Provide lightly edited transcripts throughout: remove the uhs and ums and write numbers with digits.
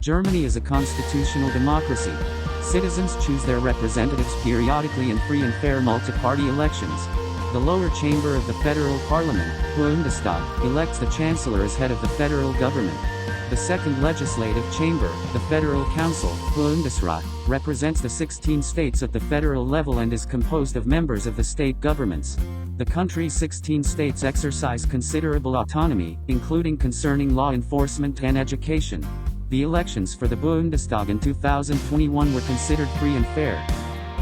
Germany is a constitutional democracy. Citizens choose their representatives periodically in free and fair multi-party elections. The lower chamber of the federal parliament, Bundestag, elects the chancellor as head of the federal government. The second legislative chamber, the Federal Council, Bundesrat, represents the 16 states at the federal level and is composed of members of the state governments. The country's 16 states exercise considerable autonomy, including concerning law enforcement and education. The elections for the Bundestag in 2021 were considered free and fair.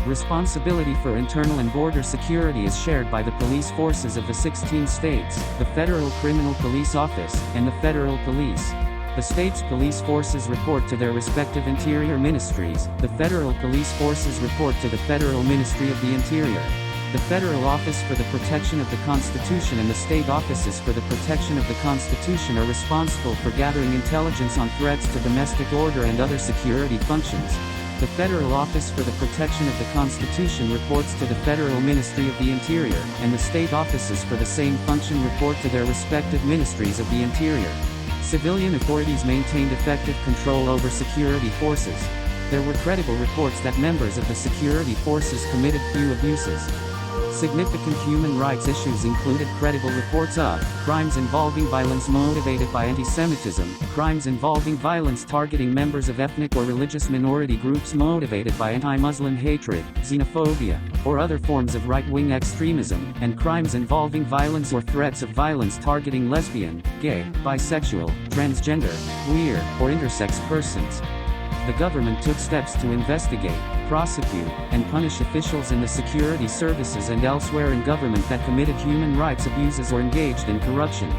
Responsibility for internal and border security is shared by the police forces of the 16 states, the Federal Criminal Police Office, and the Federal Police. The states' police forces report to their respective interior ministries. The federal police forces report to the Federal Ministry of the Interior. The Federal Office for the Protection of the Constitution and the state offices for the protection of the Constitution are responsible for gathering intelligence on threats to domestic order and other security functions. The Federal Office for the Protection of the Constitution reports to the Federal Ministry of the Interior, and the state offices for the same function report to their respective ministries of the Interior. Civilian authorities maintained effective control over security forces. There were credible reports that members of the security forces committed few abuses. Significant human rights issues included credible reports of crimes involving violence motivated by anti-Semitism, crimes involving violence targeting members of ethnic or religious minority groups motivated by anti-Muslim hatred, xenophobia, or other forms of right-wing extremism, and crimes involving violence or threats of violence targeting lesbian, gay, bisexual, transgender, queer, or intersex persons. The government took steps to investigate, prosecute, and punish officials in the security services and elsewhere in government that committed human rights abuses or engaged in corruption.